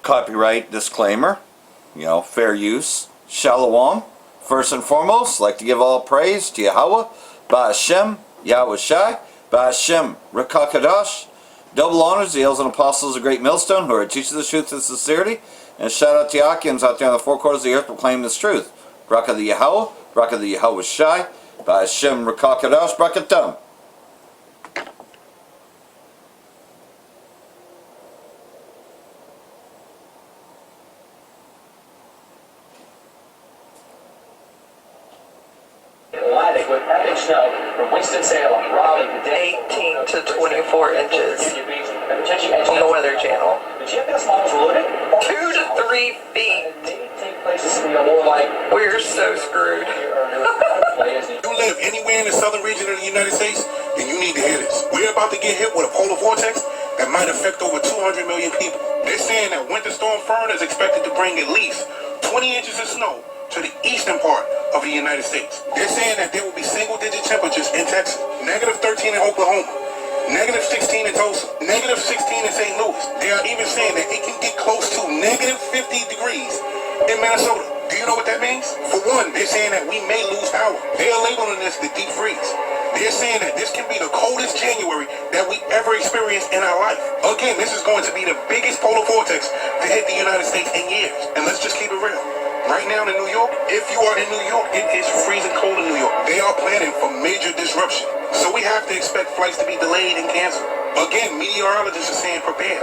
Copyright disclaimer, fair use. Shalom. First and foremost, like to give all praise to Yahweh, Ba'ashem, Yahweh Shai, Ba'ashem, Rekakadosh. Double honors, the elders and apostles of Great Millstone, who are teaching the truth and sincerity. And shout out to Akians out there in the four quarters of the earth proclaiming this truth. Braka the Yahweh, Braka the Yahweh Shai, Ba'ashem, Rekakadosh, Brakatum. With heavy snow from Winston-Salem, Raleigh, today 18 to 24 inches on the Weather Channel. The GPS models were loaded 2 to 3 feet. We're so screwed. You live anywhere in the southern region of the United States, then you need to hear this. We're about to get hit with a polar vortex that might affect over 200 million people. They're saying that Winter Storm Fern is expected to bring at least 20 inches of snow to the eastern part of the United States. They're saying that there will be single-digit temperatures in Texas, -13 in Oklahoma, -16 in Tulsa, -16 in St. Louis. They are even saying that it can get close to -50 degrees in Minnesota. Do you know what that means? For one, they're saying that we may lose power. They are labeling this the deep freeze. They're saying that this can be the coldest January that we ever experienced in our life. Again, this is going to be the biggest polar vortex to hit the United States in years. And let's just keep it real. Right now in New York, if you are in New York, it is freezing cold in New York. They are planning for major disruption. So we have to expect flights to be delayed and canceled. Again, meteorologists are saying prepare.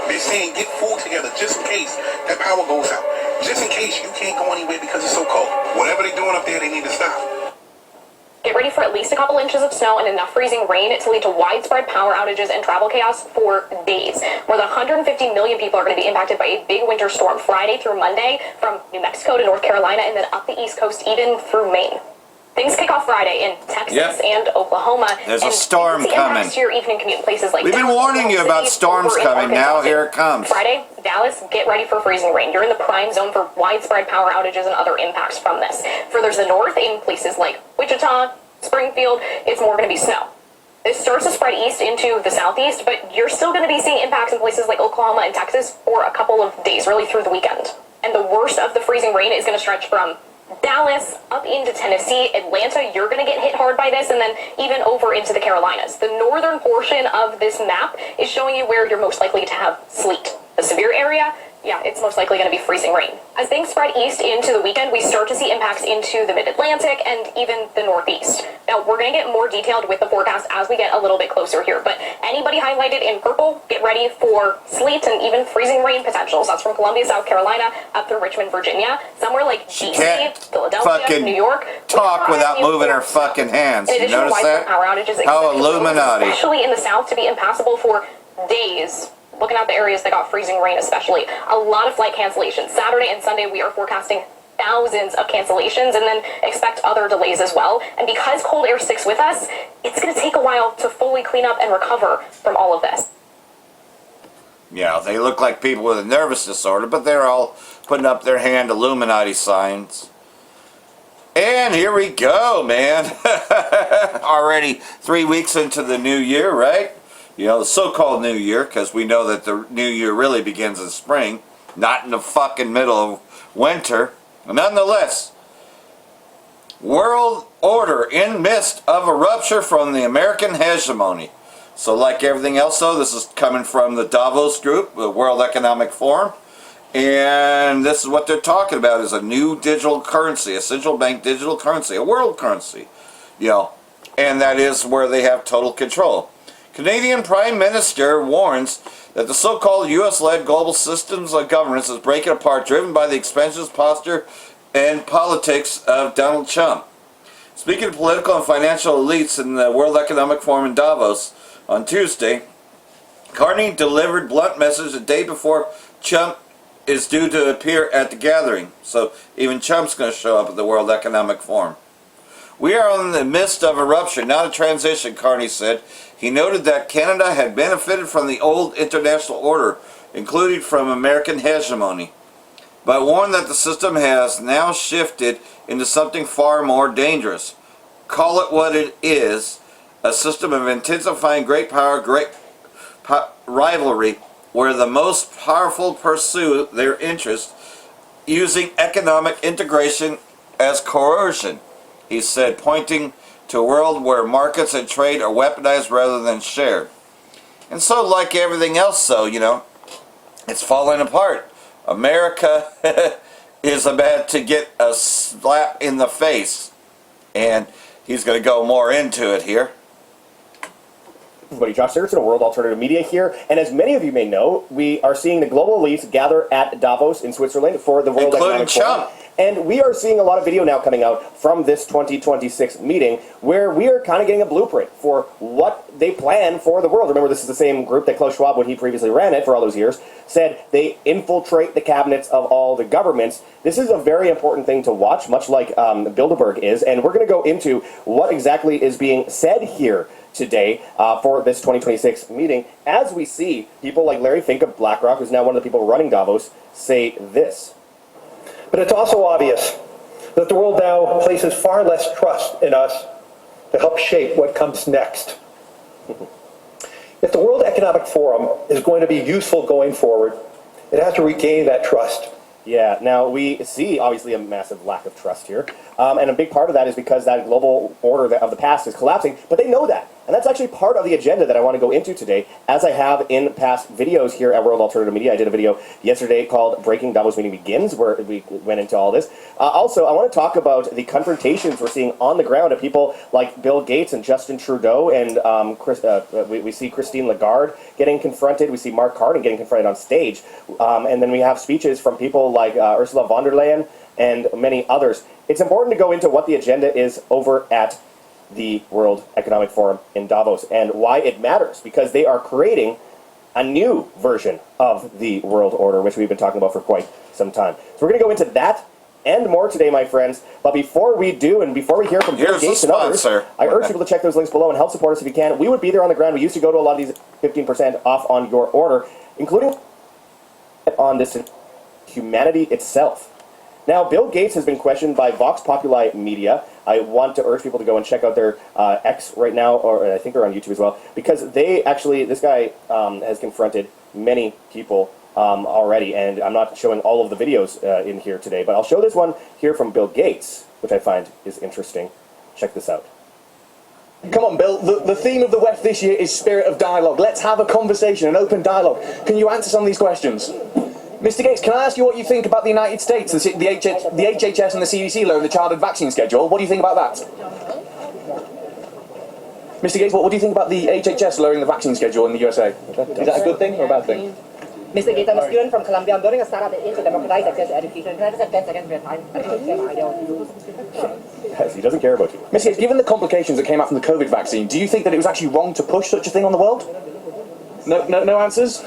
They're saying get food together just in case that power goes out. Just in case you can't go anywhere because it's so cold. Whatever they're doing up there, they need to stop. Get ready for at least a couple inches of snow and enough freezing rain to lead to widespread power outages and travel chaos for days. More than 150 million people are going to be impacted by a big winter storm Friday through Monday from New Mexico to North Carolina and then up the East Coast even through Maine. Things kick off Friday in Texas and Oklahoma. There's a storm coming. To your evening commute places like We've been warning you about storms coming. Now here it comes. Friday, Dallas, get ready for freezing rain. You're in the prime zone for widespread power outages and other impacts from this. Further to the north, in places like Wichita, Springfield, it's more going to be snow. This starts to spread east into the southeast, but you're still going to be seeing impacts in places like Oklahoma and Texas for a couple of days, really through the weekend. And the worst of the freezing rain is going to stretch from Dallas up into Tennessee, Atlanta. You're going to get hit hard by this, and then even over into the Carolinas. The northern portion of this map is showing you where you're most likely to have sleet. The severe area, yeah, it's most likely going to be freezing rain. As things spread east into the weekend, we start to see impacts into the mid-Atlantic and even the northeast. Now, we're going to get more detailed with the forecast as we get a little bit closer here, but anybody highlighted in purple, get ready for sleet and even freezing rain potentials. That's from Columbia, South Carolina, up through Richmond, Virginia. Somewhere like DC, Philadelphia, New York. Talk without moving her fucking hands. You notice that? Power outages, how Illuminati. Especially in the south, to be impassable for days. Looking at the areas that got freezing rain especially. A lot of flight cancellations. Saturday and Sunday we are forecasting thousands of cancellations and then expect other delays as well. And because cold air sticks with us, it's going to take a while to fully clean up and recover from all of this. Yeah, they look like people with a nervous disorder, but they're all putting up their hand Illuminati signs. And here we go, man. Already 3 weeks into the new year, right? The so-called new year, because we know that the new year really begins in spring, not in the fucking middle of winter. Nonetheless, world order in midst of a rupture from the American hegemony. So like everything else, though, this is coming from the Davos group, the World Economic Forum. And this is what they're talking about, is a new digital currency, a central bank digital currency, a world currency. And that is where they have total control. Canadian Prime Minister warns that the so-called U.S.-led global systems of governance is breaking apart, driven by the expansionist posture and politics of Donald Trump. Speaking to political and financial elites in the World Economic Forum in Davos on Tuesday, Carney delivered blunt message the day before Trump is due to appear at the gathering. So even Trump's going to show up at the World Economic Forum. We are in the midst of a rupture, not a transition, Carney said. He noted that Canada had benefited from the old international order, including from American hegemony, but warned that the system has now shifted into something far more dangerous. Call it what it is, a system of intensifying great power, rivalry, where the most powerful pursue their interest using economic integration as coercion, he said, pointing to a world where markets and trade are weaponized rather than shared. And so, like everything else, it's falling apart. America is about to get a slap in the face. And he's going to go more into it here. Everybody, Josh Saracen, World Alternative Media here, and as many of you may know, we are seeing the global elites gather at Davos in Switzerland for the World Economic Forum. And we are seeing a lot of video now coming out from this 2026 meeting where we are kind of getting a blueprint for what they plan for the world. Remember, this is the same group that Klaus Schwab, when he previously ran it for all those years, said they infiltrate the cabinets of all the governments. This is a very important thing to watch, much like Bilderberg is, and we're going to go into what exactly is being said here today for this 2026 meeting, as we see people like Larry Fink of BlackRock, who's now one of the people running Davos, say this. But it's also obvious that the world now places far less trust in us to help shape what comes next. If the World Economic Forum is going to be useful going forward, it has to regain that trust. Yeah, now we see obviously a massive lack of trust here, and a big part of that is because that global order of the past is collapsing, but they know that. And that's actually part of the agenda that I want to go into today, as I have in past videos here at World Alternative Media. I did a video yesterday called Breaking Davos Meeting Begins, where we went into all this. Also, I want to talk about the confrontations we're seeing on the ground of people like Bill Gates and Justin Trudeau, and we see Christine Lagarde getting confronted. We see Mark Carney getting confronted on stage. And then we have speeches from people like Ursula von der Leyen and many others. It's important to go into what the agenda is over at the World Economic Forum in Davos and why it matters, because they are creating a new version of the world order, which we've been talking about for quite some time. So we're going to go into that and more today, my friends. But before we do, and before we hear from Bill Gates and others, I urge people to check those links below and help support us if you can. We would be there on the ground. We used to go to a lot of these 15% off on your order, including on this humanity itself. Now, Bill Gates has been questioned by Vox Populi Media. I want to urge people to go and check out their X right now, or I think they're on YouTube as well, because they actually, this guy has confronted many people already, and I'm not showing all of the videos in here today, but I'll show this one here from Bill Gates, which I find is interesting. Check this out. Come on, Bill. The theme of the WEF this year is spirit of dialogue. Let's have a conversation, an open dialogue. Can you answer some of these questions? Mr. Gates, can I ask you what you think about the United States, the HHS and the CDC lowering the childhood vaccine schedule? What do you think about that? Mr. Gates, what do you think about the HHS lowering the vaccine schedule in the USA? Is that a good thing or a bad thing? Mr. Gates, I'm a student from Columbia. I'm building a startup that aims to democratize access to education. Can I just have 10 seconds of your time? I think it's the same idea. Yes, he doesn't care about you. Mr. Gates, given the complications that came out from the COVID vaccine, do you think that it was actually wrong to push such a thing on the world? No answers?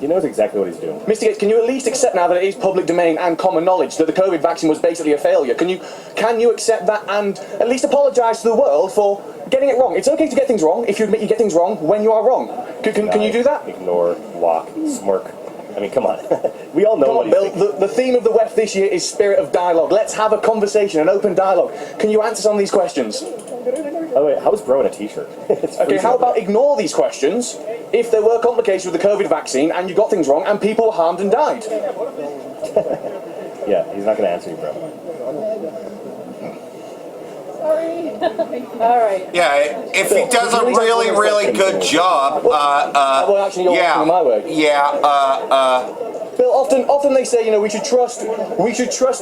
He knows exactly what he's doing. Mr. Gates, can you at least accept now that it is public domain and common knowledge that the COVID vaccine was basically a failure? Can you accept that and at least apologise to the world for getting it wrong? It's okay to get things wrong if you admit you get things wrong when you are wrong. Can you do that? Ignore, walk, smirk. I mean, come on. We all know Come what on, he's Bill. The theme of the WEF this year is spirit of dialogue. Let's have a conversation, an open dialogue. Can you answer some of these questions? Oh wait, how's Bro in a t-shirt? Okay, how about ignore these questions if there were complications with the COVID vaccine and you got things wrong and people were harmed and died? Yeah, he's not going to answer you, Bro. All right. Yeah, if he does a really, really good job, Well, actually, you're asking my way. Bill, often they say, we should trust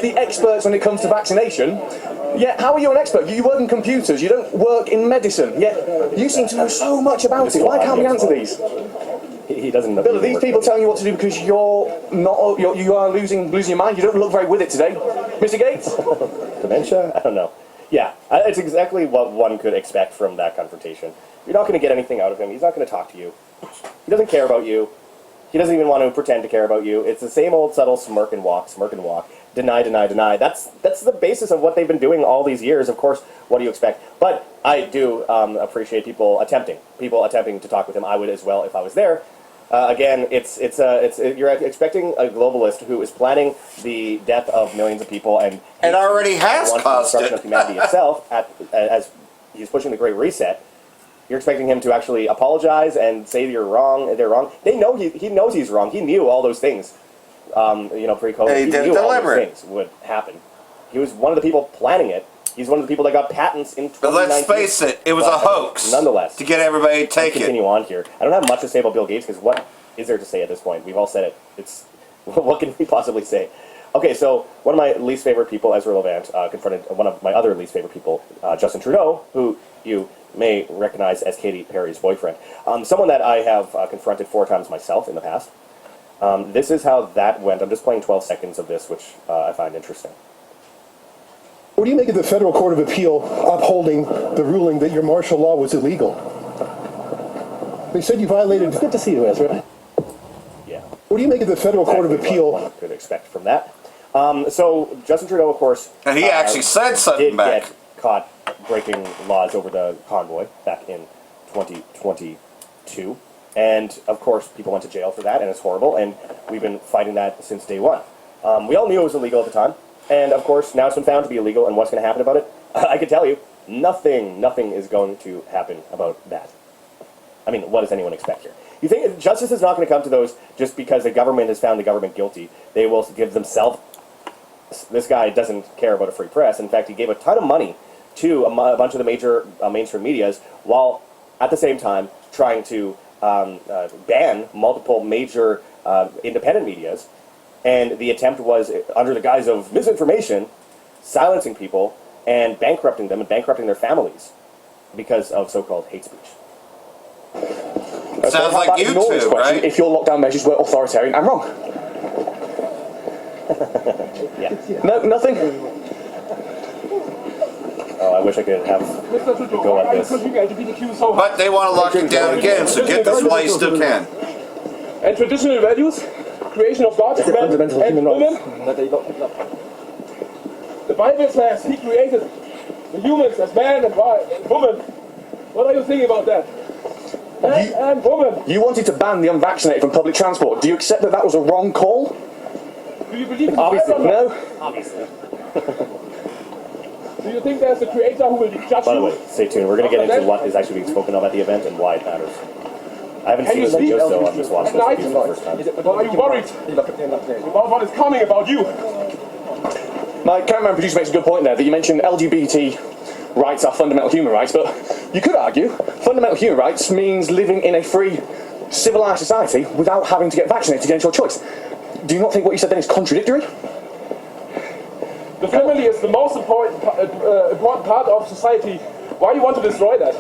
the experts when it comes to vaccination. Yeah, how are you an expert? You work in computers, you don't work in medicine, yet you seem to know so much about it. Why can't we answer these? He doesn't know. Bill, are these people telling you what to do because you are losing your mind? You don't look very with it today. Mr. Gates? Dementia? I don't know. Yeah, it's exactly what one could expect from that confrontation. You're not going to get anything out of him. He's not going to talk to you. He doesn't care about you. He doesn't even want to pretend to care about you. It's the same old subtle smirk and walk, deny, deny, deny. That's the basis of what they've been doing all these years. Of course, what do you expect? But I do appreciate people attempting to talk with him. I would as well if I was there. Again, you're expecting a globalist who is planning the death of millions of people and already has caused destruction it. of humanity itself as he's pushing the Great Reset. You're expecting him to actually apologize and say they're wrong. They know he knows he's wrong. He knew all those things. Pre-COVID, He he didn't knew all deliver those it. things would happen. He was one of the people planning it. He's one of the people that got patents in 2019. But let's face it, it was a hoax. Nonetheless, to get everybody to take let's continue on here. I don't have much to say about Bill Gates because what is there to say at this point? We've all said it. It's what can we possibly say? Okay, so one of my least favorite people, Ezra Levant, confronted one of my other least favorite people, Justin Trudeau, who you may recognize as Katy Perry's boyfriend. Someone that I have confronted 4 times myself in the past. This is how that went. I'm just playing 12 seconds of this, which I find interesting. What do you make of the Federal Court of Appeal upholding the ruling that your martial law was illegal? They said you violated... It's good to see you, Ezra. Yeah. What do you make of the Federal Court of Appeal? What one could expect from that. So Justin Trudeau, of course... And he actually said something did back. Get caught breaking laws over the convoy back in 2022. And, of course, people went to jail for that, and it's horrible, and we've been fighting that since day one. We all knew it was illegal at the time, and, of course, now it's been found to be illegal, and what's going to happen about it? I can tell you, nothing is going to happen about that. I mean, what does anyone expect here? You think justice is not going to come to those just because the government has found the government guilty? They will give themselves... This guy doesn't care about a free press. In fact, he gave a ton of money to a bunch of the major mainstream medias, while at the same time trying to ban multiple major independent medias. And the attempt was, under the guise of misinformation, silencing people and bankrupting them and bankrupting their families because of so-called hate speech. Sounds like you two, right? If your lockdown measures were authoritarian, I'm wrong. Yeah. No, nothing? Oh, I wish I could have a go at this. But they want to lock it down again, so get this while you still can. And traditional values, creation of God, man and women. The Bible says He created the humans as man and woman. What are you thinking about that? Man and woman. You wanted to ban the unvaccinated from public transport. Do you accept that that was a wrong call? Do you believe in the Obviously, Bible? No? Obviously. Do you think there's a creator who will judge By the you? way, stay tuned. We're going to get into what is actually being spoken of at the event and why it matters. I haven't seen this video, so I'm just watching this video for the first time. Or are you worried about what is coming about you? My cameraman producer makes a good point there, that you mentioned LGBT rights are fundamental human rights, but you could argue fundamental human rights means living in a free, civilized society without having to get vaccinated against your choice. Do you not think what you said then is contradictory? The family is the most important part of society. Why do you want to destroy that?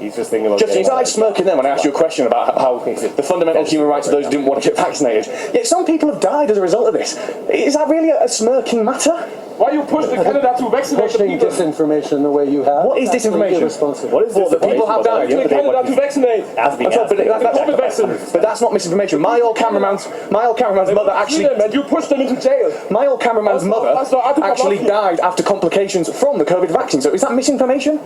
He's just thinking about... Justin, you started smirking then when I asked you a question about how the fundamental human rights of those who didn't want to get vaccinated. Yet some people have died as a result of this. Is that really a smirking matter? Why you push the Canada to vaccinate the people? Disinformation the way you have. What is disinformation? What is this? The people have died. To Canada to vaccinate. But that's not misinformation. My old cameraman's mother actually... And you pushed them into jail. My old cameraman's mother actually died after complications from the COVID vaccine. So is that misinformation?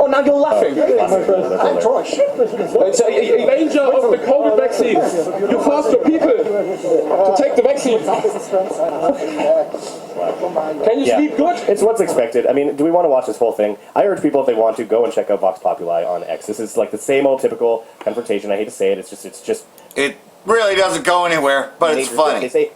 Oh, now you're laughing. I'm George. It's a danger of the COVID vaccine. You forced your people to take the vaccine. Can you sleep good? It's what's expected. I mean, do we want to watch this whole thing? I urge people, if they want to, go and check out Vox Populi on X. This is like the same old typical confrontation. I hate to say it. It's just. It really doesn't go anywhere, but it's funny. They say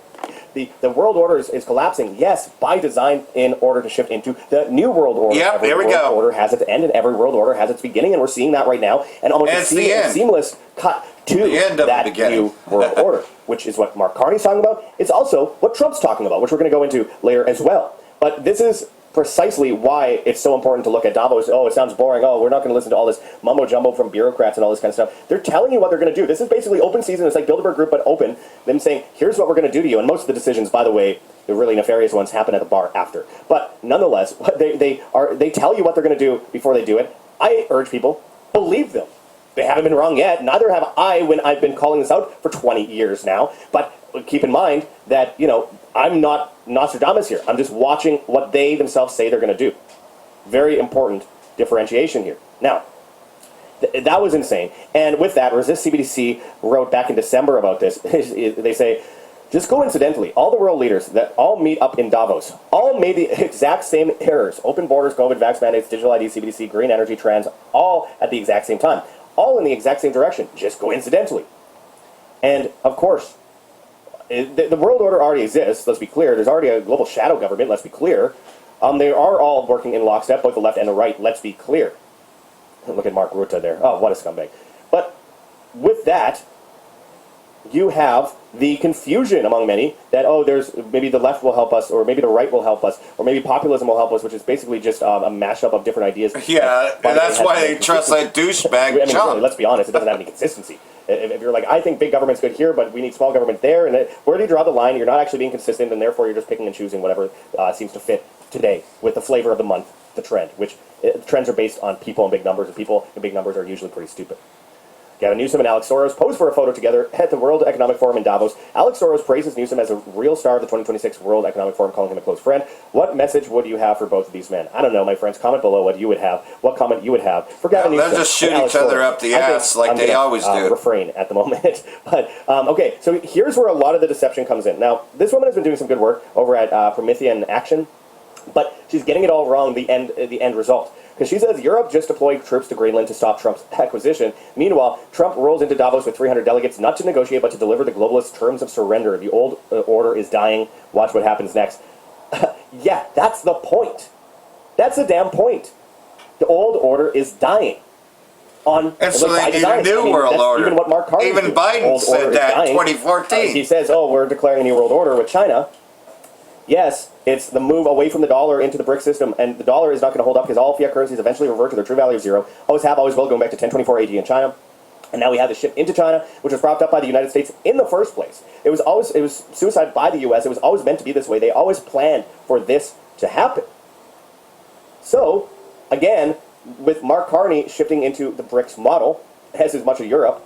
the world order is collapsing. Yes, by design, in order to shift into the new world order. Yep, every there we world go. Order has its end, and every world order has its beginning, and we're seeing that right now. And almost And it's the end. seamless cut to The end of that the beginning. new world order, which is what Mark Carney's talking about. It's also what Trump's talking about, which we're going to go into later as well. But this is precisely why it's so important to look at Davos. Oh, it sounds boring. Oh, we're not going to listen to all this mumbo-jumbo from bureaucrats and all this kind of stuff. They're telling you what they're going to do. This is basically open season. It's like Bilderberg Group, but open. Them saying, here's what we're going to do to you. And most of the decisions, by the way, the really nefarious ones, happen at the bar after. But nonetheless, they tell you what they're going to do before they do it. I urge people, believe them. They haven't been wrong yet. Neither have I when I've been calling this out for 20 years now. But keep in mind that, I'm not Nostradamus here. I'm just watching what they themselves say they're going to do. Very important differentiation here. Now, that was insane. And with that, Resist CBDC wrote back in December about this. They say, Just coincidentally, all the world leaders that all meet up in Davos all made the exact same errors. Open borders, COVID, vax mandates, digital ID, CBDC, green energy, trans, all at the exact same time. All in the exact same direction, just coincidentally. And, of course, the world order already exists, let's be clear. There's already a global shadow government, let's be clear. They are all working in lockstep, both the left and the right, let's be clear. Look at Mark Rutte there. Oh, what a scumbag. But with that, you have the confusion among many that, oh, there's maybe the left will help us, or maybe the right will help us, or maybe populism will help us, which is basically just a mashup of different ideas. Yeah, and that's why they trust that douchebag Really, Trump. let's be honest, it doesn't have any consistency. If you're like, I think big government's good here, but we need small government there, and where do you draw the line? You're not actually being consistent, and therefore you're just picking and choosing whatever seems to fit today with the flavor of the month, the trend, which trends are based on people and big numbers, and people in big numbers are usually pretty stupid. Gavin Newsom and Alex Soros posed for a photo together at the World Economic Forum in Davos. Alex Soros praises Newsom as a real star of the 2026 World Economic Forum, calling him a close friend. What message would you have for both of these men? I don't know, my friends. Comment below what you would have, what comment you would have for Gavin Newsom. They'll just shoot and Alex each other Soros. up the ass like they always do. Refrain at the moment. But, okay, so here's where a lot of the deception comes in. Now, this woman has been doing some good work over at Promethean Action, but she's getting it all wrong, the end result. Because she says Europe just deployed troops to Greenland to stop Trump's acquisition. Meanwhile, Trump rolls into Davos with 300 delegates, not to negotiate, but to deliver the globalists terms of surrender. The old order is dying. Watch what happens next. Yeah, that's the point. That's the damn point. The old order is dying. And so they need a new world order. Even what Mark Carney Even Biden said that in 2014. He says, oh, we're declaring a new world order with China. Yes, it's the move away from the dollar into the BRIC system, and the dollar is not going to hold up because all fiat currencies eventually revert to their true value of zero. Always have, always will, going back to 1024 AD in China. And now we have the ship into China, which was propped up by the United States in the first place. It was suicide by the U.S. It was always meant to be this way. They always planned for this to happen. So, again, with Mark Carney shifting into the BRICS model, as is much of Europe,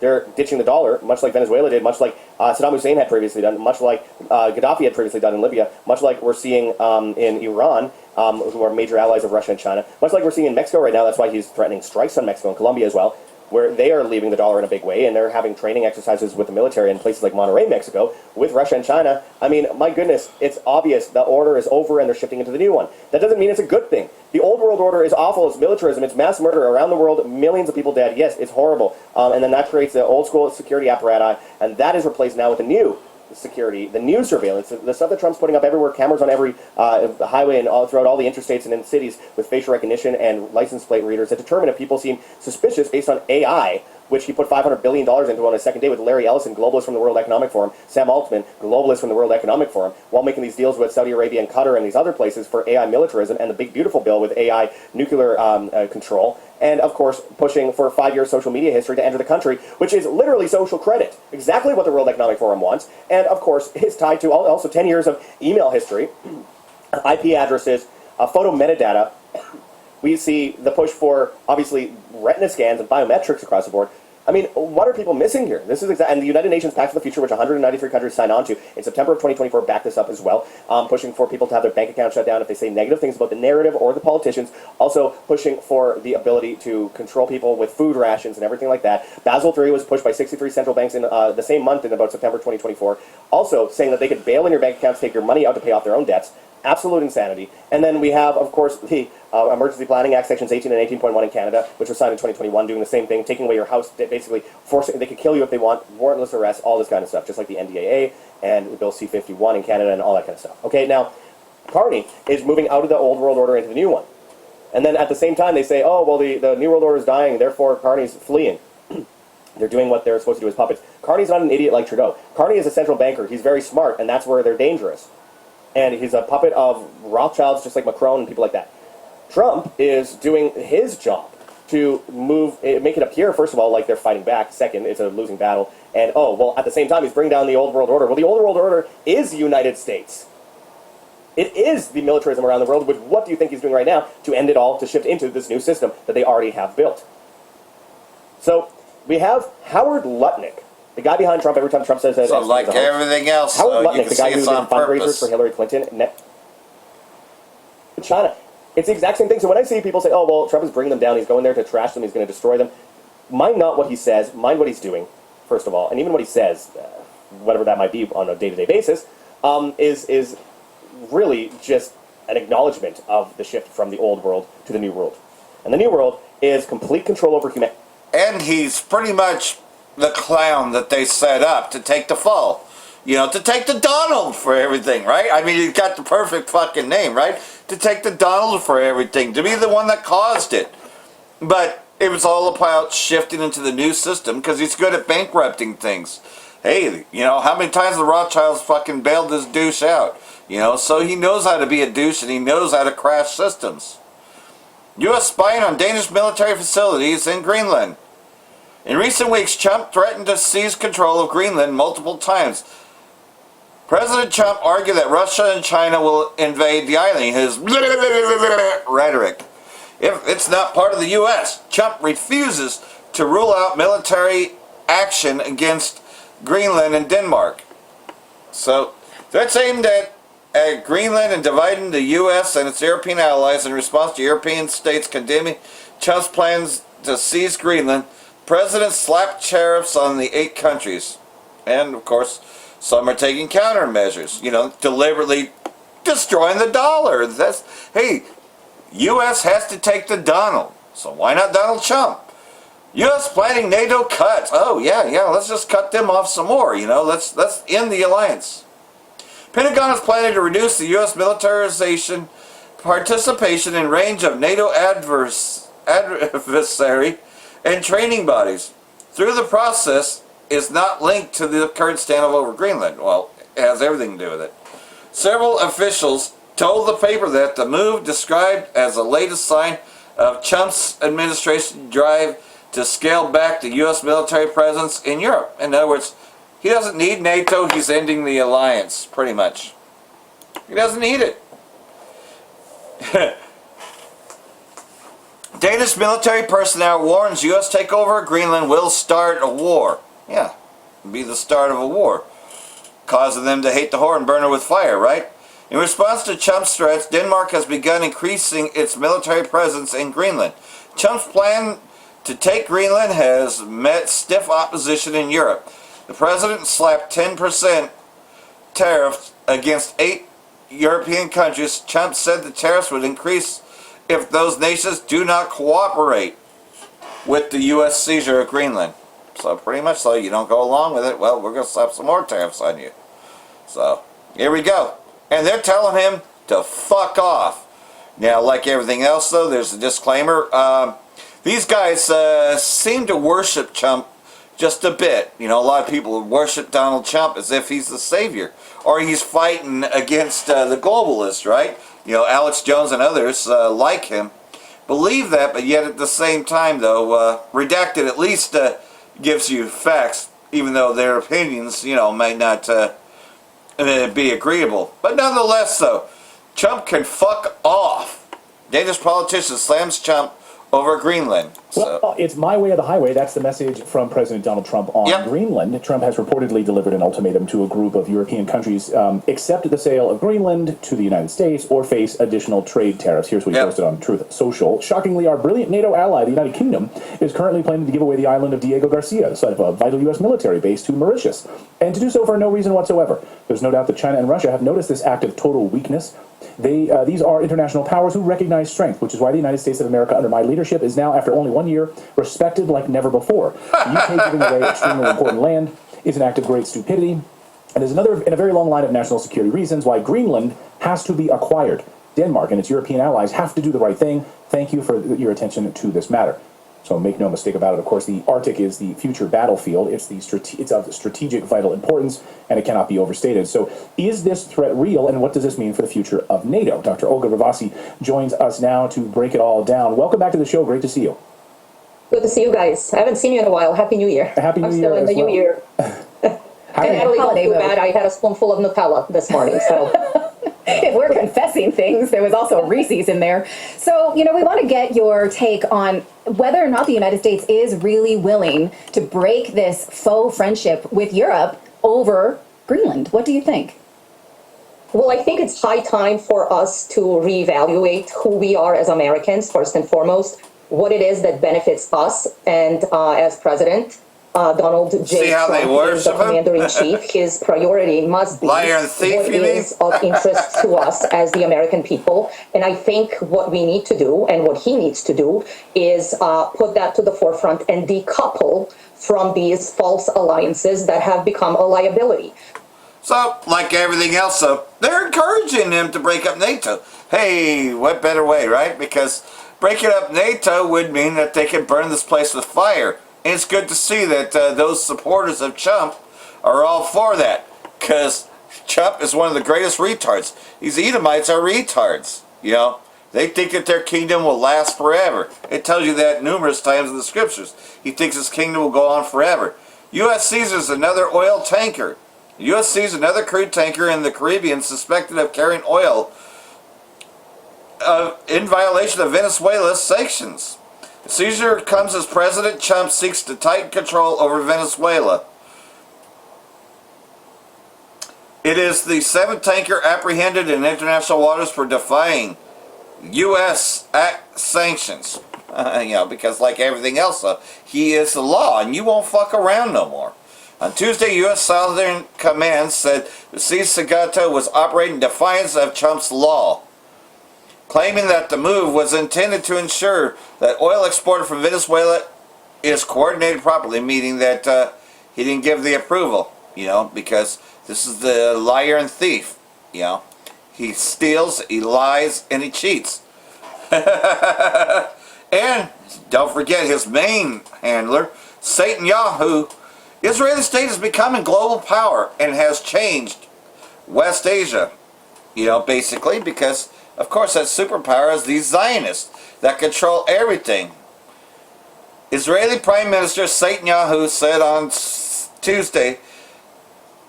they're ditching the dollar, much like Venezuela did, much like Saddam Hussein had previously done, much like Gaddafi had previously done in Libya, much like we're seeing in Iran, who are major allies of Russia and China, much like we're seeing in Mexico right now. That's why he's threatening strikes on Mexico and Colombia as well, where they are leaving the dollar in a big way, and they're having training exercises with the military in places like Monterrey, Mexico, with Russia and China. I mean, my goodness, it's obvious the order is over and they're shifting into the new one. That doesn't mean it's a good thing. The old world order is awful. It's militarism. It's mass murder around the world. Millions of people dead. Yes, it's horrible. And then that creates the old school security apparatus, and that is replaced now with the new security, the new surveillance, the stuff that Trump's putting up everywhere, cameras on every highway and throughout all the interstates and in cities with facial recognition and license plate readers that determine if people seem suspicious based on AI, which he put $500 billion into on his second day with Larry Ellison, globalist from the World Economic Forum, Sam Altman, globalist from the World Economic Forum, while making these deals with Saudi Arabia and Qatar and these other places for AI militarism and the big beautiful bill with AI nuclear control, and of course pushing for 5 years social media history to enter the country, which is literally social credit, exactly what the World Economic Forum wants, and of course is tied to also 10 years of email history, IP addresses, photo metadata. We see the push for, obviously, retina scans and biometrics across the board. I mean, what are people missing here? This is and the United Nations Pact for the Future, which 193 countries signed on to in September of 2024, backed this up as well, pushing for people to have their bank account shut down if they say negative things about the narrative or the politicians, also pushing for the ability to control people with food rations and everything like that. Basel III was pushed by 63 central banks in the same month in about September 2024, also saying that they could bail in your bank accounts, take your money out to pay off their own debts. Absolute insanity. And then we have, of course, the Emergency Planning Act, Sections 18 and 18.1 in Canada, which was signed in 2021, doing the same thing, taking away your house, basically forcing, they could kill you if they want, warrantless arrest, all this kind of stuff, just like the NDAA and Bill C-51 in Canada and all that kind of stuff. Okay, now, Carney is moving out of the old world order into the new one. And then at the same time, they say, oh, well, the new world order is dying, therefore Carney's fleeing. They're doing what they're supposed to do as puppets. Carney's not an idiot like Trudeau. Carney is a central banker. He's very smart, and that's where they're dangerous. And he's a puppet of Rothschilds, just like Macron and people like that. Trump is doing his job to make it appear, first of all, like they're fighting back. Second, it's a losing battle. And, oh, well, at the same time, he's bringing down the old world order. Well, the old world order is the United States. It is the militarism around the world, which what do you think he's doing right now to end it all, to shift into this new system that they already have built? So we have Howard Lutnick, the guy behind Trump. Every time Trump says that, so like everything else, Howard Lutnick, you can the guy see who it's did on fundraisers purpose for Hillary Clinton, China. It's the exact same thing. So when I see people say, "Oh, well, Trump is bringing them down. He's going there to trash them. He's going to destroy them," mind not what he says. Mind what he's doing, first of all, and even what he says. whatever that might be on a day-to-day basis, is really just an acknowledgement of the shift from the old world to the new world. And the new world is complete control over humanity. And he's pretty much the clown that they set up to take the fall. You know, to take the Donald for everything, right? I mean, he's got the perfect fucking name, right? To take the Donald for everything. To be the one that caused it. But it was all about shifting into the new system because he's good at bankrupting things. Hey, you know, how many times the Rothschilds fucking bailed this douche out? You know, so he knows how to be a douche and he knows how to crash systems. U.S. spying on Danish military facilities in Greenland. In recent weeks, Trump threatened to seize control of Greenland multiple times. President Trump argued that Russia and China will invade the island. His rhetoric. If it's not part of the U.S., Trump refuses to rule out military action against Greenland and Denmark. So, that's aimed at Greenland and dividing the U.S. and its European allies in response to European states condemning Trump's plans to seize Greenland. The president slapped tariffs on the 8 countries. And, of course, some are taking countermeasures, you know, deliberately destroying the dollar. Hey, U.S. has to take the Donald, so why not Donald Trump? U.S. planning NATO cuts. Oh, yeah, let's just cut them off some more, you know, let's end the alliance. Pentagon is planning to reduce the U.S. militarization participation in range of NATO adversary and training bodies. Through the process, is not linked to the current standoff over Greenland. Well, it has everything to do with it. Several officials told the paper that the move described as the latest sign of Trump's administration drive to scale back the U.S. military presence in Europe. In other words, he doesn't need NATO, he's ending the alliance, pretty much. He doesn't need it. Danish military personnel warns U.S. takeover of Greenland will start a war. Yeah, be the start of a war, causing them to hate the whore and burn her with fire, right? In response to Trump's threats, Denmark has begun increasing its military presence in Greenland. Trump's plan to take Greenland has met stiff opposition in Europe. The president slapped 10% tariffs against 8 European countries. Trump said the tariffs would increase if those nations do not cooperate with the U.S. seizure of Greenland. So pretty much so, you don't go along with it, well, we're going to slap some more tariffs on you. So, here we go. And they're telling him to fuck off. Now, like everything else, though, there's a disclaimer. These guys seem to worship Trump just a bit. You know, a lot of people worship Donald Trump as if he's the savior. Or he's fighting against the globalists, right? You know, Alex Jones and others like him. Believe that, but yet at the same time, though, redacted at least gives you facts, even though their opinions, you know, may not be agreeable. But nonetheless, though, Trump can fuck off. Danish politician slams Trump over Greenland. So. Well, it's my way or the highway. That's the message from President Donald Trump on Greenland. Trump has reportedly delivered an ultimatum to a group of European countries: accept the sale of Greenland to the United States or face additional trade tariffs. Here's what he posted on Truth Social. Shockingly, our brilliant NATO ally, the United Kingdom, is currently planning to give away the island of Diego Garcia, the site of a vital U.S. military base, to Mauritius, and to do so for no reason whatsoever. There's no doubt that China and Russia have noticed this act of total weakness. These are international powers who recognize strength, which is why the United States of America, under my leadership, is now, after only 1 year, respected like never before. The UK giving away extremely important land is an act of great stupidity, and is another in a very long line of national security reasons why Greenland has to be acquired. Denmark and its European allies have to do the right thing. Thank you for your attention to this matter. So make no mistake about it, of course, the Arctic is the future battlefield. It's of strategic vital importance, and it cannot be overstated. So is this threat real, and what does this mean for the future of NATO? Dr. Olga Ravasi joins us now to break it all down. Welcome back to the show. Great to see you. Good to see you guys. I haven't seen you in a while. Happy New Year. Happy New Year. I'm still in the New Year. And I really don't feel bad. I had a spoonful of Nutella this morning, so... If we're confessing things, there was also a Reese's in there. So, you know, we want to get your take on whether or not the United States is really willing to break this faux friendship with Europe over Greenland. What do you think? Well, I think it's high time for us to reevaluate who we are as Americans, first and foremost, what it is that benefits us and as president, Donald J. See how they Trump is the worship him? commander-in-chief, his priority must be Liar and thief, what you mean? is of interest to us as the American people. And I think what we need to do, and what he needs to do, is put that to the forefront and decouple from these false alliances that have become a liability. So, like everything else, they're encouraging him to break up NATO. Hey, what better way, right? Because breaking up NATO would mean that they can burn this place with fire. And it's good to see that those supporters of Trump are all for that. Because Trump is one of the greatest retards. These Edomites are retards, you know. They think that their kingdom will last forever. It tells you that numerous times in the scriptures. He thinks his kingdom will go on forever. U.S. seizes another oil tanker. The U.S. seized another crude tanker in the Caribbean suspected of carrying oil in violation of Venezuela's sanctions. The seizure comes as President Trump seeks to tighten control over Venezuela. It is the seventh tanker apprehended in international waters for defying U.S. sanctions. Because like everything else, he is the law, and you won't fuck around no more. On Tuesday, U.S. Southern Command said the seized Sagata was operating in defiance of Trump's law, claiming that the move was intended to ensure that oil exported from Venezuela is coordinated properly, meaning that he didn't give the approval, because this is the liar and thief, He steals, he lies, and he cheats. And don't forget his main handler, Satan Yahoo. Israeli state is becoming global power and has changed West Asia, basically because, of course, that superpower is these Zionists that control everything. Israeli Prime Minister Satan Yahoo said on Tuesday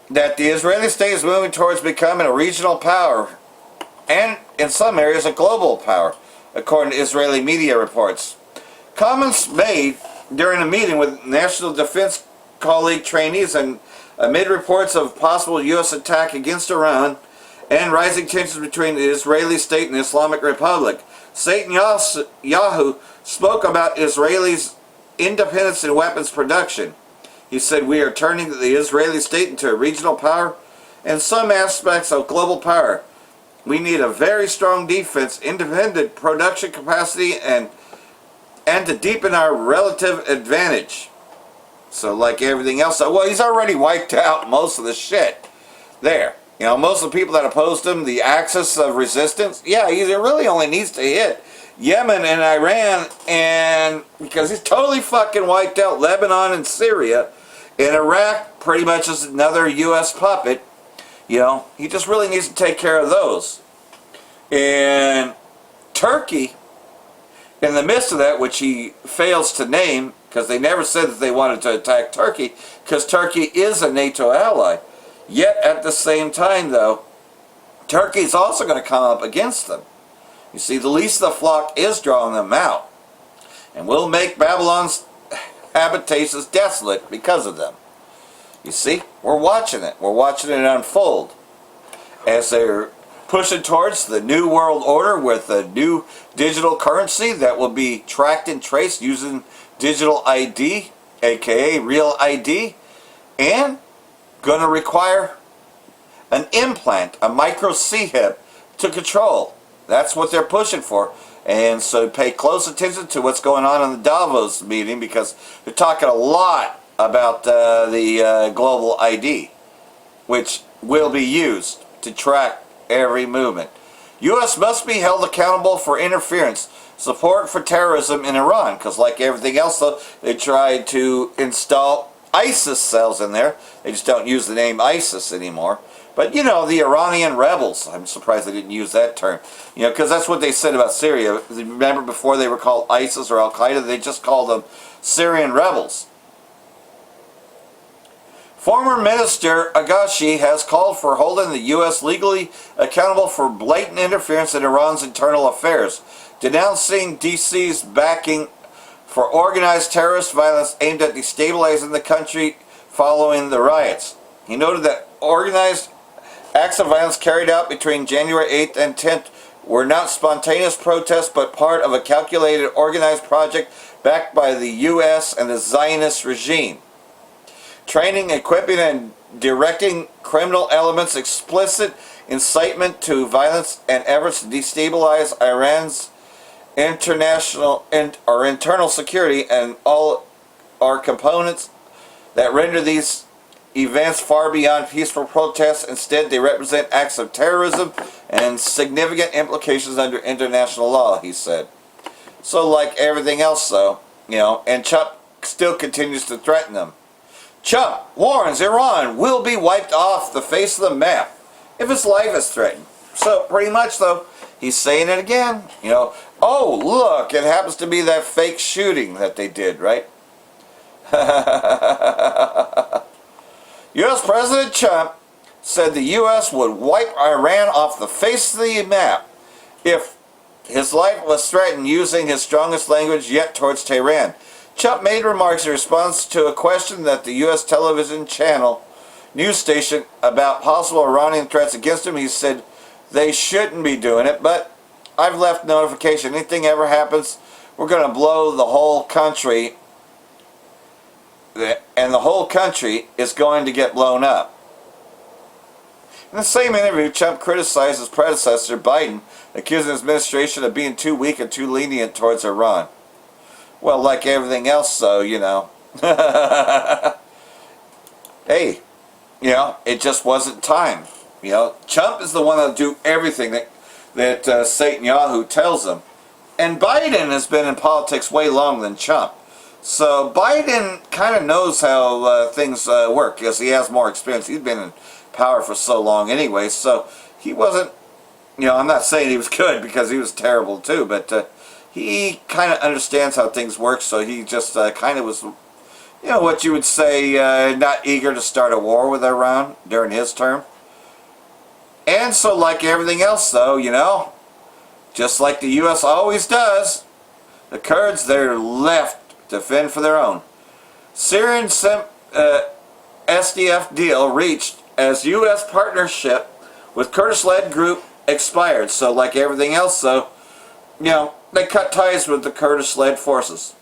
that the Israeli state is moving towards becoming a regional power and, in some areas, a global power, according to Israeli media reports. Comments made during a meeting with National Defense Colleague trainees and amid reports of possible U.S. attack against Iran and rising tensions between the Israeli state and the Islamic Republic. Satan Yahoo spoke about Israelis' independence in weapons production. He said, "We are turning the Israeli state into a regional power and some aspects of global power. We need a very strong defense, independent production capacity, and to deepen our relative advantage." So like everything else, well, he's already wiped out most of the shit there. Most of the people that opposed him, the axis of resistance, he really only needs to hit Yemen and Iran, and because he's totally fucking wiped out Lebanon and Syria, and Iraq pretty much is another U.S. puppet. He just really needs to take care of those. And Turkey, in the midst of that, which he fails to name, because they never said that they wanted to attack Turkey, because Turkey is a NATO ally. Yet, at the same time, though, Turkey is also going to come up against them. You see, the least of the flock is drawing them out, and will make Babylon's habitations desolate because of them. You see, we're watching it. We're watching it unfold as they're pushing towards the new world order with a new digital currency that will be tracked and traced using digital ID, aka real ID, and going to require an implant, a micro chip to control. That's what they're pushing for. And so pay close attention to what's going on in the Davos meeting, because they're talking a lot about the global ID, which will be used to track every movement. U.S. must be held accountable for interference, support for terrorism in Iran, because like everything else, though, they tried to install ISIS cells in there. They just don't use the name ISIS anymore. But, the Iranian rebels, I'm surprised they didn't use that term, because that's what they said about Syria. Remember, before they were called ISIS or Al-Qaeda, they just called them Syrian rebels. Former Minister Agashi has called for holding the U.S. legally accountable for blatant interference in Iran's internal affairs, denouncing D.C.'s backing for organized terrorist violence aimed at destabilizing the country following the riots. He noted that organized acts of violence carried out between January 8th and 10th were not spontaneous protests but part of a calculated organized project backed by the U.S. and the Zionist regime. training, equipping, and directing criminal elements, explicit incitement to violence, and efforts to destabilize Iran's international or internal security, and all are components that render these events far beyond peaceful protests. Instead, they represent acts of terrorism and significant implications under international law, he said. So like everything else though, and Trump still continues to threaten them. Trump warns Iran will be wiped off the face of the map if its life is threatened. So pretty much though, he's saying it again. Oh look, it happens to be that fake shooting that they did, right? U.S. President Trump said the U.S. would wipe Iran off the face of the map if his life was threatened, using his strongest language yet towards Tehran. Trump made remarks in response to a question that the U.S. television channel news station about possible Iranian threats against him. He said they shouldn't be doing it, but I've left notification. Anything ever happens, we're going to blow the whole country, and the whole country is going to get blown up. In the same interview, Trump criticized his predecessor, Biden, accusing his administration of being too weak and too lenient towards Iran. Well, like everything else, though, hey, it just wasn't time. Trump is the one that'll do everything that Satan Yahoo tells him. And Biden has been in politics way longer than Trump. So Biden kind of knows how things work because he has more experience. He's been in power for so long anyway. So he wasn't, I'm not saying he was good because he was terrible too, but he kind of understands how things work. So he just kind of was, what you would say, not eager to start a war with Iran during his term. And so like everything else though, just like the U.S. always does, the Kurds, they're left to fend for their own. Syrian SDF deal reached as U.S. partnership with Kurdish-led group expired. So like everything else though, they cut ties with the Kurdish-led forces.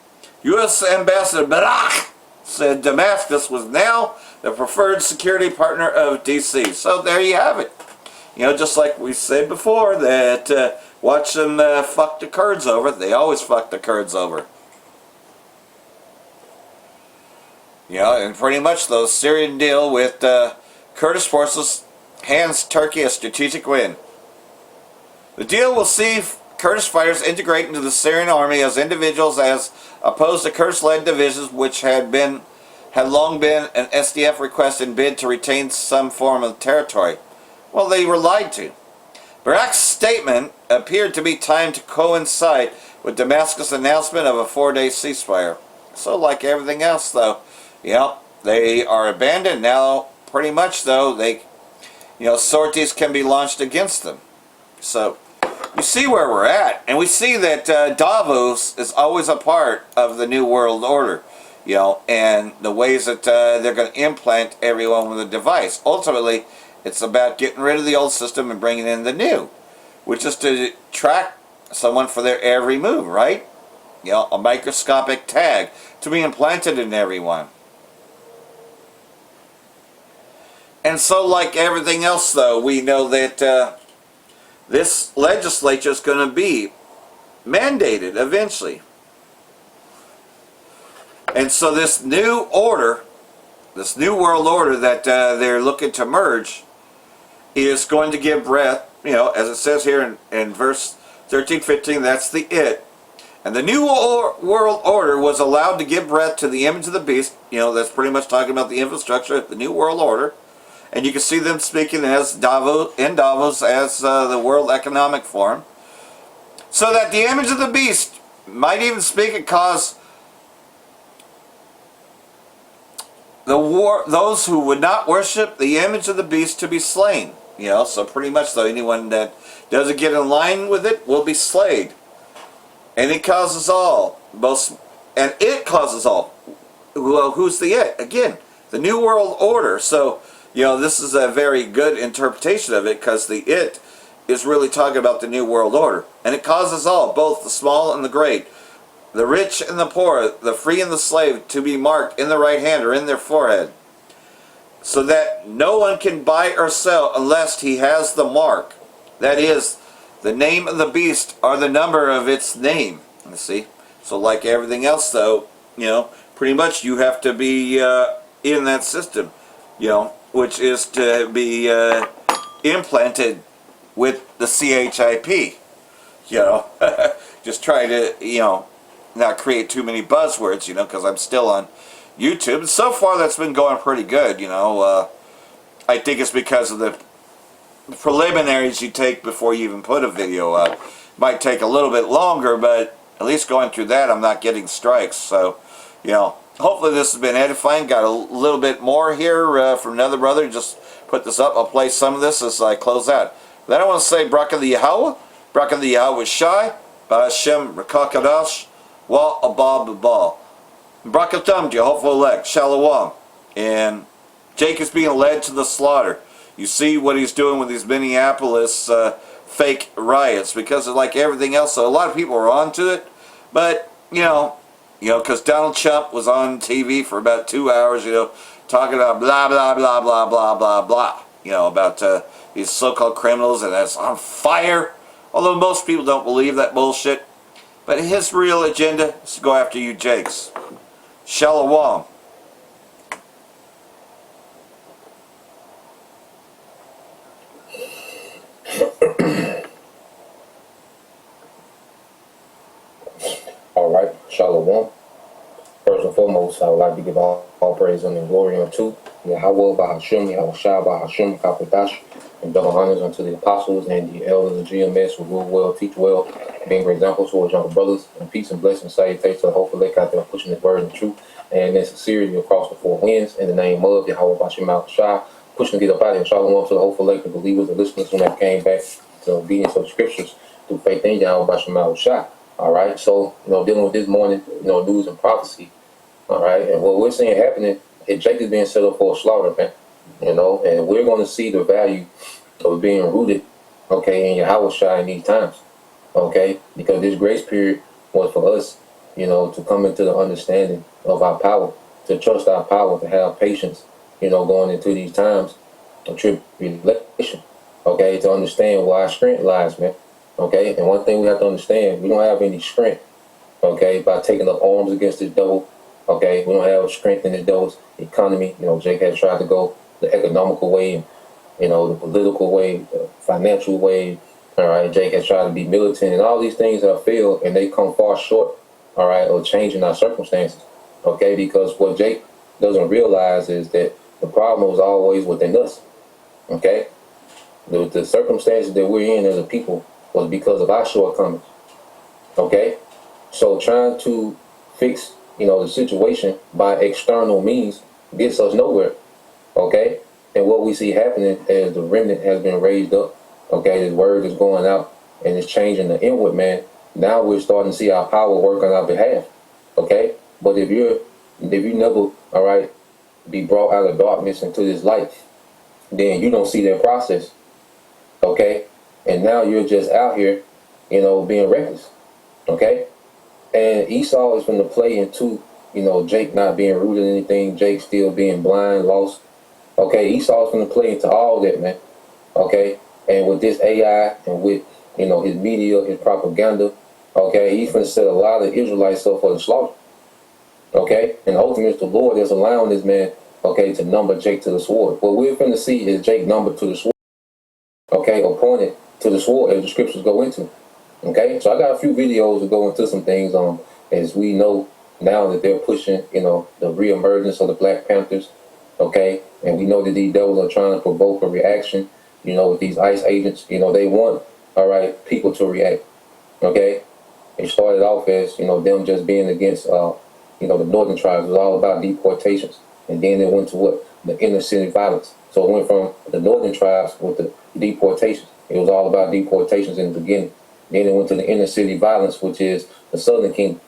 U.S. Ambassador Barak said Damascus was now the preferred security partner of D.C. So there you have it. Just like we said before that watch them fuck the Kurds over. They always fuck the Kurds over. And pretty much the Syrian deal with Kurdish forces hands Turkey a strategic win. The deal will see Kurdish fighters integrate into the Syrian army as individuals as opposed to Kurdish-led divisions, which had long been an SDF request and bid to retain some form of territory. Well, they were lied to. Barak's statement appeared to be timed to coincide with Damascus' announcement of a 4-day ceasefire. So like everything else though, they are abandoned now. Pretty much though, they, sorties can be launched against them. So you see where we're at, and we see that Davos is always a part of the New World Order, and the ways that they're going to implant everyone with a device. Ultimately, it's about getting rid of the old system and bringing in the new, which is to track someone for their every move, right? A microscopic tag to be implanted in everyone. And so like everything else though, we know that this legislature is going to be mandated eventually. And so this new order, this new world order that they're looking to merge is going to give breath, as it says here in verse 13, 15, that's the it. And the new world order was allowed to give breath to the image of the beast. That's pretty much talking about the infrastructure of the new world order. And you can see them speaking as Davos as the World Economic Forum. So that the image of the beast might even speak and cause those who would not worship the image of the beast to be slain. So pretty much though, anyone that doesn't get in line with it will be slayed. And it causes all. And it causes all. Well, who's the it? Again, the New World Order. So, this is a very good interpretation of it because the it is really talking about the New World Order. And it causes all, both the small and the great, the rich and the poor, the free and the slave, to be marked in the right hand or in their forehead. so that no one can buy or sell unless he has the mark. That is, the name of the beast or the number of its name. You see? So like everything else though, you know, pretty much you have to be in that system, you know, which is to be implanted with the CHIP, you know. Just try to, you know, not create too many buzzwords, you know, because I'm still on YouTube. And so far that's been going pretty good, you know. I think it's because of the preliminaries you take before you even put a video up. Might take a little bit longer, but at least going through that I'm not getting strikes. So, you know, hopefully this has been edifying. Got a little bit more here from another brother. Just put this up. I'll play some of this as I close out. Then I want to say Brak the Yahweh, Brak the Yahweh Shai, Ba'ashem Rakakadash, Wa Abba Babal. Brakathum, Jehovah elect, Shalom. And Jake is being led to the slaughter. You see what he's doing with these Minneapolis fake riots, because of like everything else. So a lot of people are onto it, but you know, because Donald Trump was on TV for about 2 hours, you know, talking about blah blah blah blah blah blah blah, you know, about these so-called criminals and that's on fire. Although most people don't believe that bullshit, but his real agenda is to go after you, Jakes. Shalom. All right, Shalom. First and foremost, I would like to give all praise and glory unto Yahweh, Bahashim, Yahushua, Bahashim, Kapadash, and double honors unto the apostles and the elders of GMS who rule well, teach well, being great examples for our younger brothers, and peace and blessings, salutations to the whole elect out there pushing this word and truth and in sincerity across the four winds in the name of Yahweh, Bahashim, Yahushua, pushing to get up out here. Shalom to the whole elect, the believers, the listeners who have came back to obedience of the scriptures through faith in Yahweh, Bahashim, Yahushua. All right, so, you know, dealing with this morning, you know, news and prophecy. All right, and what we're seeing happening is Jake is being set up for a slaughter, man. You know, and we're going to see the value of being rooted, okay, in Yahweh Shai in these times, okay, because this grace period was for us, you know, to come into the understanding of our power, to trust our power, to have patience, you know, going into these times of tribulation, okay, to understand where our strength lies, man. Okay, and one thing we have to understand, we don't have any strength, okay, by taking up arms against this devil, okay, we don't have strength in this devil's economy. You know, Jake has tried to go the economical way, and, you know, the political way, the financial way, all right, Jake has tried to be militant, and all these things have failed, and they come far short, all right, of changing our circumstances, okay, because what Jake doesn't realize is that the problem was always within us, okay, the circumstances that we're in as a people was because of our shortcomings, okay? So trying to fix, you know, the situation by external means gets us nowhere, okay? And what we see happening as the remnant has been raised up, okay, the word is going out and it's changing the inward man. Now we're starting to see our power work on our behalf, okay? But if you never, all right, be brought out of darkness into this light, then you don't see that process, okay? And now you're just out here, you know, being reckless, okay? And Esau is going to play into, you know, Jake not being rooted in anything, Jake still being blind, lost. Okay, Esau is going to play into all that, man. Okay, and with this AI and with, you know, his media, his propaganda, okay, he's going to set a lot of Israelites up for the slaughter. Okay, and ultimately the Lord is allowing this man, okay, to number Jake to the sword. What we're going to see is Jake numbered to the sword, okay, appointed to the sword as the scriptures go into. Okay, so I got a few videos to go into some things as we know now that they're pushing, you know, the reemergence of the Black Panthers, okay, and we know that these devils are trying to provoke a reaction, you know, with these ICE agents, you know, they want, all right, people to react, okay. It started off as, you know, them just being against, you know, the northern tribes. It was all about deportations, and then it went to what? The inner city violence. So it went from the northern tribes with the deportations. It was all about deportations in the beginning. Then it went to the inner city violence, which is the southern kingdom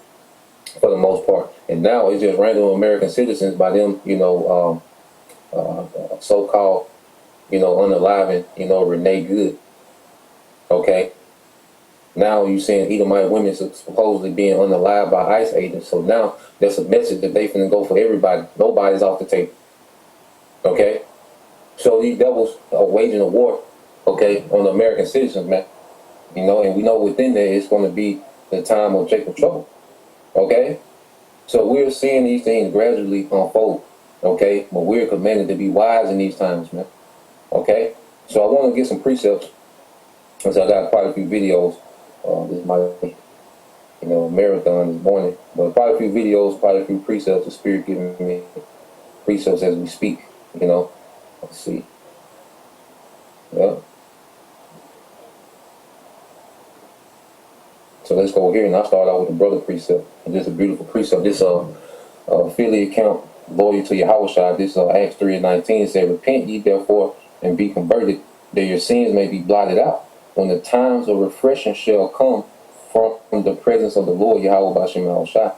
for the most part. And now it's just random American citizens by them, you know, so-called, you know, unaliving, you know, Renee Good. Okay. Now you're seeing Edomite women supposedly being unalived by ICE agents. So now that's a message that they finna go for everybody. Nobody's off the table. Okay? So these devils are waging a war, okay, on the American citizens, man. You know, and we know within there it's going to be the time of Jacob's trouble. Okay? So we're seeing these things gradually unfold. Okay? But we're commanded to be wise in these times, man. Okay? So I want to get some precepts, since I got quite a few videos. This is my, marathon this morning. But quite a few videos, quite a few precepts, the Spirit giving me precepts as we speak, you know. Let's see. Yeah. So let's go here, and I'll start out with the brother precept. And this is a beautiful precept. This affiliate account, loyal to Yahushua. This Acts 3:19 said, "Repent ye therefore and be converted, that your sins may be blotted out, when the times of refreshing shall come from the presence of the Lord Yahweh Bashem Yahushua."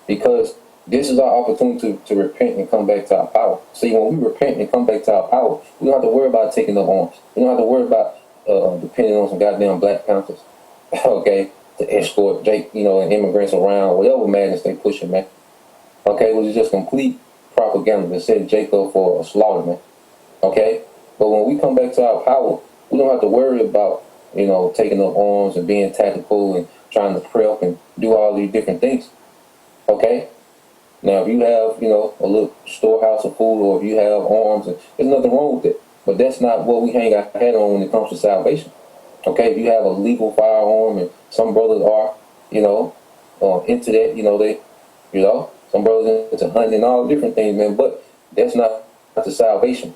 Because this is our opportunity to repent and come back to our power. See, when we repent and come back to our power, we don't have to worry about taking up arms. We don't have to worry about depending on some goddamn Black Panthers, okay, to escort Jake, and immigrants around, whatever madness they pushing, man. Okay, which is just complete propaganda that set Jacob for a slaughter, man. Okay, but when we come back to our power, we don't have to worry about, taking up arms and being tactical and trying to prep and do all these different things. Okay. Now, if you have, a little storehouse of food, or if you have arms, and there's nothing wrong with it. But that's not what we hang our head on when it comes to salvation. Okay, if you have a legal firearm, and some brothers are, into that, some brothers into hunting and all different things, man. But that's not the salvation.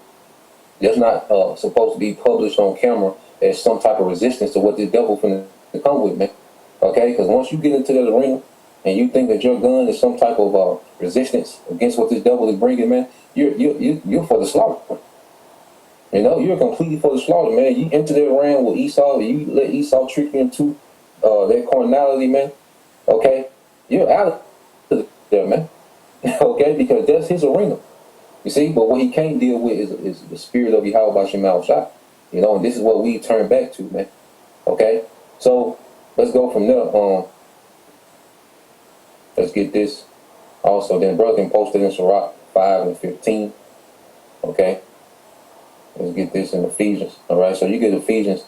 That's not supposed to be published on camera as some type of resistance to what this devil finna come with, man. Okay, because once you get into that arena, and you think that your gun is some type of resistance against what this devil is bringing, man, you're for the slaughter. You're completely for the slaughter, man. You enter that realm with Esau, you let Esau trick you into that carnality, man. Okay, you're out of there, man. Okay, because that's his arena. You see, but what he can't deal with is the spirit of Yahweh Bashem Yahushua. And this is what we turn back to, man. Okay, so let's go from there. Let's get this. Also, then brother can post it in Sirach 5:15. Okay. Let's get this in Ephesians. All right. So you get Ephesians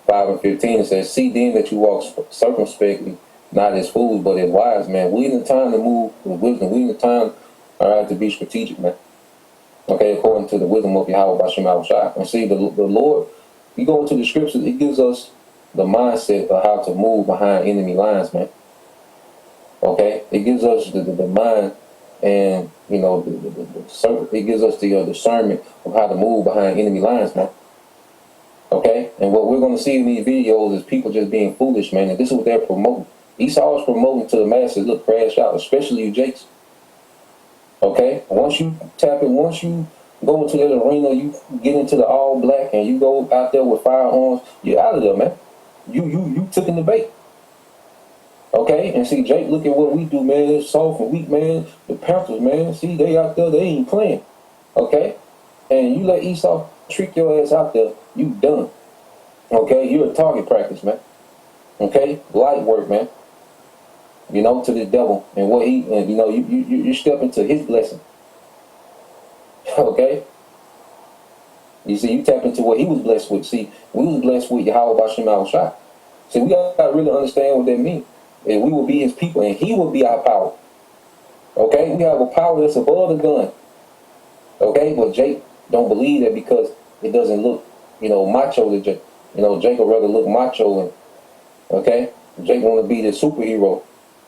5:15. It says, "See then that you walk circumspectly, not as fools, but as wise men." We in the time to move with wisdom. We in the time, all right, to be strategic, man. Okay, according to the wisdom of Yahweh Bashem Yahushua. And see, the Lord, you go into the scriptures, it gives us the mindset of how to move behind enemy lines, man. Okay, it gives us the mind, and it gives us the discernment of how to move behind enemy lines, man. Okay, and what we're going to see in these videos is people just being foolish, man, and this is what they're promoting. Esau is promoting to the masses, look, crash out, especially you Jakes. Okay, once you tap it, once you go into that arena, you get into the all black, and you go out there with firearms, you're out of there, man. You took in the bait. Okay, and see, Jake, look at what we do, man. It's soft and weak, man. The Panthers, man, see, they out there, they ain't playing. Okay, and you let Esau trick your ass out there, you done. Okay, you're a target practice, man. Okay, light work, man. To the devil, and what he, and you step into his blessing. Okay, you see, you tap into what he was blessed with. See, we was blessed with Yahweh Bashem Yahushua. See, we gotta really understand what that means. And we will be his people, and he will be our power. Okay, we have a power that's above the gun. Okay, but Jake don't believe that because it doesn't look, macho to Jake. Jake would rather look macho, and okay, Jake want to be the superhero,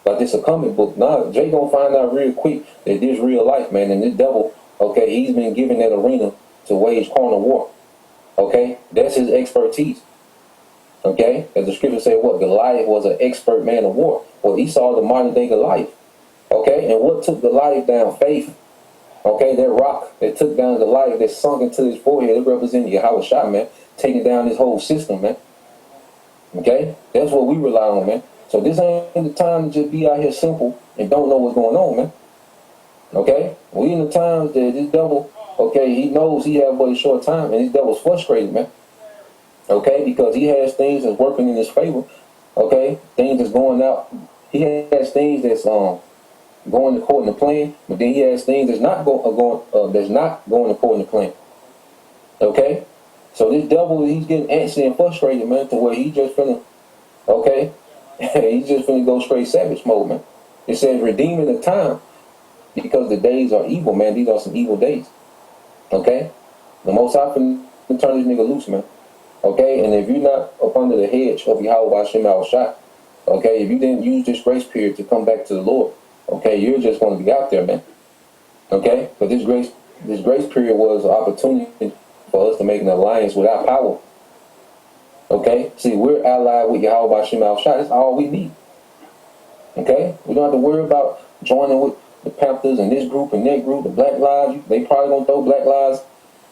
like this a comic book. Nah, Jake gonna find out real quick that this real life, man, and this devil. Okay, he's been given that arena to wage carnal war. Okay, that's his expertise. Okay, as the scripture say, what Goliath was an expert man of war. Well, Esau, the modern day Goliath. Okay, and what took Goliath down? Faith. Okay, that rock that took down Goliath, that sunk into his forehead, it represented Yahushua, man, taking down his whole system, man. Okay, that's what we rely on, man. So this ain't the time to just be out here simple and don't know what's going on, man. Okay, we in the times that this devil, okay, he knows he have but a short time, and this devil's frustrated, man. Okay, because he has things that's working in his favor. Okay, things that's going out. He has things that's going according to plan, but then he has things that's not going according to plan. Okay, so this devil, he's getting antsy and frustrated, man, to where he just finna, okay, he's just finna go straight savage mode, man. It says redeeming the time because the days are evil, man. These are some evil days. Okay, the Most High finna turn this nigga loose, man. Okay, and if you're not up under the hedge of Yahweh Hashem Al-Shai, okay, if you didn't use this grace period to come back to the Lord, okay, you're just going to be out there, man. Okay, but this grace period was an opportunity for us to make an alliance with our power. Okay, see, we're allied with Yahweh Hashem Al-Shai. That's all we need. Okay, we don't have to worry about joining with the Panthers and this group and that group, the Black Lives. They probably gonna throw Black Lives.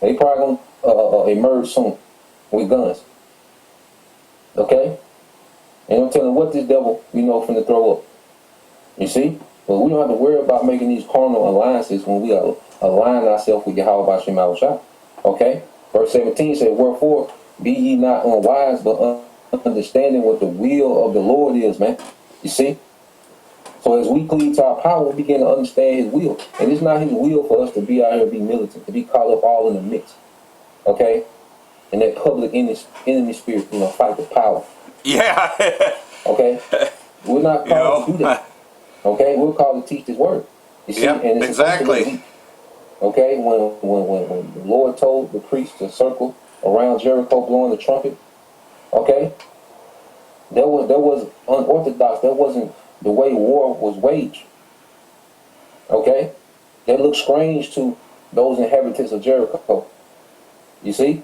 They probably gonna emerge soon with guns. Okay, and I'm telling what this devil, finna throw up. You see, but we don't have to worry about making these carnal alliances when we align ourselves with Yahweh Hashem Al-Shai. Okay, verse 17 says, "Wherefore be ye not unwise, but understanding what the will of the Lord is," man. You see. So as we cleave to our power, we begin to understand His will. And it's not His will for us to be out here and be militant, to be caught up all in the mix. Okay? And that public enemy spirit, fight the power. Yeah. Okay? We're not called to do that. Okay? We're called to teach His word. You see? Yep, and it's exactly. Okay? When the Lord told the priest to circle around Jericho blowing the trumpet, okay? There was unorthodox. There wasn't the way war was waged. Okay? That looked strange to those inhabitants of Jericho. You see?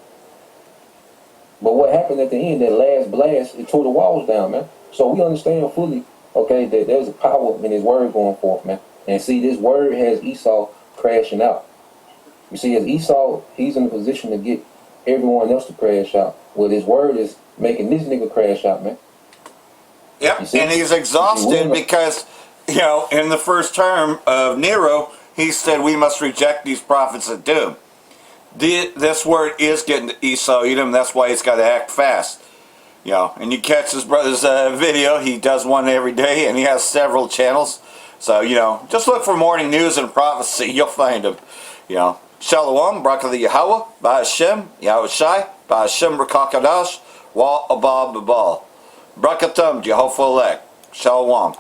But what happened at the end, that last blast, it tore the walls down, man. So we understand fully, okay, that there's a power in His word going forth, man. And see, this word has Esau crashing out. You see, as Esau, he's in a position to get everyone else to crash out. Well, His word is making this nigga crash out, man. Yep, and he's exhausted because, in the first term of Nero, he said we must reject these prophets of doom. This word is getting to Esau, Edom, that's why he's got to act fast. And you catch his brother's video, he does one every day, and he has several channels. So, just look for morning news and prophecy, you'll find him. Shalom, Barak Yahweh, Ba'ashem, Yahweh Shai, Ba'ashem Rakakadash, Wa Abba Babal. Brakatum, Jehovah elect. Shalom.